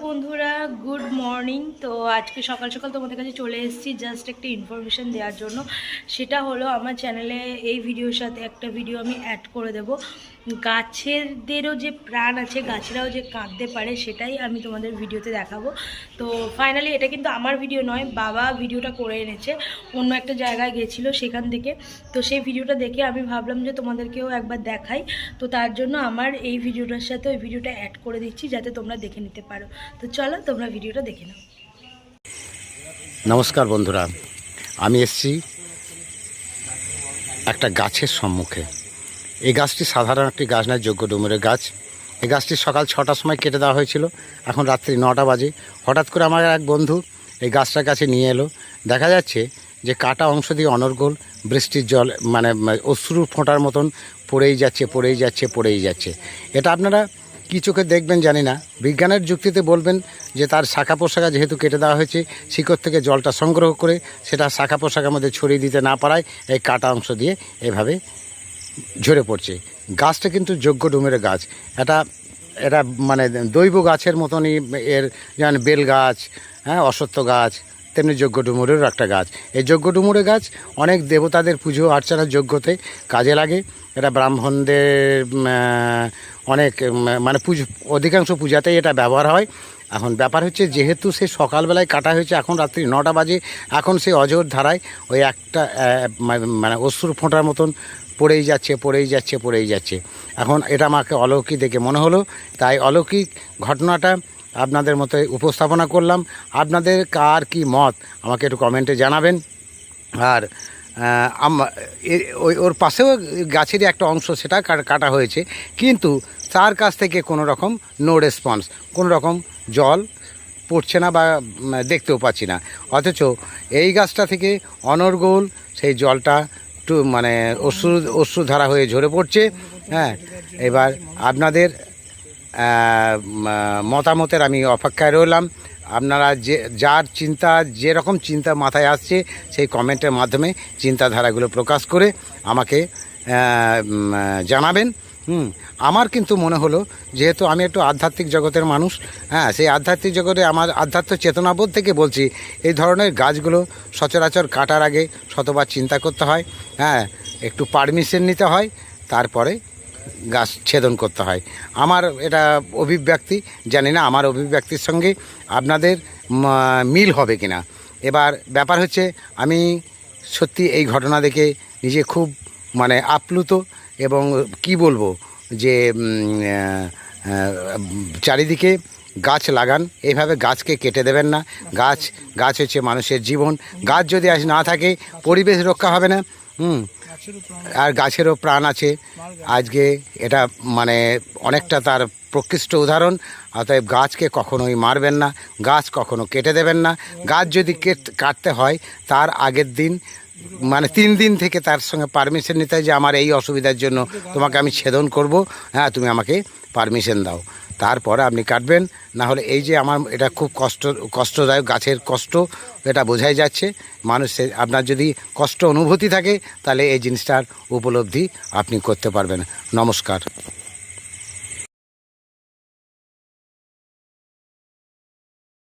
বন্ধুরা, good morning. তো আজকে সকাল সকাল তোমাদের কাছে চলে এসেছি জাস্ট একটা ইনফরমেশান দেওয়ার জন্য। সেটা হলো আমার চ্যানেলে এই ভিডিওর সাথে একটা ভিডিও আমি অ্যাড করে দেব। গাছেদেরও যে প্রাণ আছে, গাছেরাও যে কাঁদতে পারে, সেটাই আমি তোমাদের ভিডিওতে দেখাবো। তো ফাইনালি এটা কিন্তু আমার ভিডিও নয়, বাবা ভিডিওটা করে এনেছে, অন্য একটা জায়গায় গেছিলো সেখান থেকে। তো সেই ভিডিওটা দেখে আমি ভাবলাম যে তোমাদেরকেও একবার দেখাই। তো তার জন্য আমার এই ভিডিওটার সাথে ওই ভিডিওটা অ্যাড করে দিচ্ছি যাতে তোমরা দেখে নিতে পারো। তো চলো তোমরা ভিডিওটা দেখে নাও। নমস্কার বন্ধুরা, আমি এসেছি একটা গাছের সম্মুখে। এই গাছটি সাধারণ একটি গাছ নয়, যোগ্য ডুমুরের গাছ। এই গাছটি সকাল 6টার সময় কেটে দেওয়া হয়েছিল, এখন রাত্রি 9টা বাজে। হঠাৎ করে আমার এক বন্ধু এই গাছটার কাছে নিয়ে এলো। দেখা যাচ্ছে যে কাটা অংশ দিয়ে অনর্গল বৃষ্টির জল মানে অশ্রু ফোঁটার মতন পড়েই যাচ্ছে। এটা আপনারা কী চোখে দেখবেন জানি না, বিজ্ঞানের যুক্তিতে বলবেন যে তার শাখা পোশাখা যেহেতু কেটে দেওয়া হয়েছে, শিকড় থেকে জলটা সংগ্রহ করে সেটা শাখা পোশাখার মধ্যে ছড়িয়ে দিতে না পারায় এই কাটা অংশ দিয়ে এভাবে ঝরে পড়ছে। গাছটা কিন্তু যোগ্য ডুমুরের গাছ। এটা মানে দৈব গাছের মতনই, এর যেমন বেল গাছ, অশ্বত্থ গাছ, তেমনি যোগ্য ডুমুরেরও একটা গাছ। এই যোগ্য ডুমুরের গাছ অনেক দেবতাদের পুজো অর্চনার যোগ্যতে কাজে লাগে। এটা ব্রাহ্মণদের অনেক মানে অধিকাংশ পূজাতেই এটা ব্যবহার হয়। এখন ব্যাপার হচ্ছে, যেহেতু সে সকালবেলায় কাটা হয়েছে, এখন রাত্রি 9টা বাজে, এখন সে অজর ধারায় ওই একটা মানে অশ্রু ফোঁটার মতন পড়েই যাচ্ছে। এখন এটা আমাকে অলৌকিক দেখে মনে হলো, তাই অলৌকিক ঘটনাটা আপনাদের মতো উপস্থাপনা করলাম। আপনাদের কার কি মত আমাকে একটু কমেন্টে জানাবেন। আর ওর পাশেও গাছেরই একটা অংশ, সেটা কাটা হয়েছে, কিন্তু তার কাছ থেকে কোনো রকম নো রেসপন্স, কোনো রকম জল পড়ছে না বা দেখতেও পাচ্ছি না। অথচ এই গাছটা থেকে অনর্গল সেই জলটা একটু মানে অশ্রুধারা হয়ে ঝরে পড়ছে। এবার আপনাদের মতামতের আমি অপেক্ষায় রইলাম। আপনারা যার চিন্তা, যেরকম চিন্তা মাথায় আসছে, সেই কমেন্টের মাধ্যমে চিন্তাধারাগুলো প্রকাশ করে আমাকে জানাবেন। আমার কিন্তু মনে হলো, যেহেতু আমি একটু আধ্যাত্মিক জগতের মানুষ, সেই আধ্যাত্মিক জগতে আমার আধ্যাত্ম চেতনাবোধ থেকে বলছি, এই ধরনের গাছগুলো সচরাচর কাটার আগে শতবার চিন্তা করতে হয়, একটু পারমিশন নিতে হয়, তারপরে গাছ ছেদন করতে হয়। আমার এটা অভিব্যক্তি, জানি না আমার অভিব্যক্তির সঙ্গে আপনাদের মিল হবে কিনা। এবার ব্যাপার হচ্ছে, আমি সত্যি এই ঘটনা দেখে নিজে খুব মানে আপ্লুত, এবং কি বলবো যে চারিদিকে গাছ লাগান, এইভাবে গাছকে কেটে দেবেন না। গাছ হচ্ছে মানুষের জীবন। গাছ যদি আজ না থাকে, পরিবেশ রক্ষা হবে না। আর গাছেরও প্রাণ আছে। আজকে এটা মানে অনেকটা তার প্রকৃষ্ট উদাহরণ। অতএব গাছকে কখনোই মারবেন না, গাছ কখনো কেটে দেবেন না। গাছ যদি কাটতে হয়, তার আগের দিন মানে 3 দিন থেকে তার সঙ্গে পারমিশন নিতে হয় যে আমার এই অসুবিধার জন্য তোমাকে আমি ছেদন করব, তুমি আমাকে পারমিশন দাও, তারপরে আপনি কাটবেন। না হলে এই যে আমার এটা খুব কষ্টদায়ক, গাছের কষ্ট এটা বোঝাই যাচ্ছে। মানুষের আপনার যদি কষ্ট অনুভূতি থাকে, তাহলে এই জিনিসটার উপলব্ধি আপনি করতে পারবেন। নমস্কার।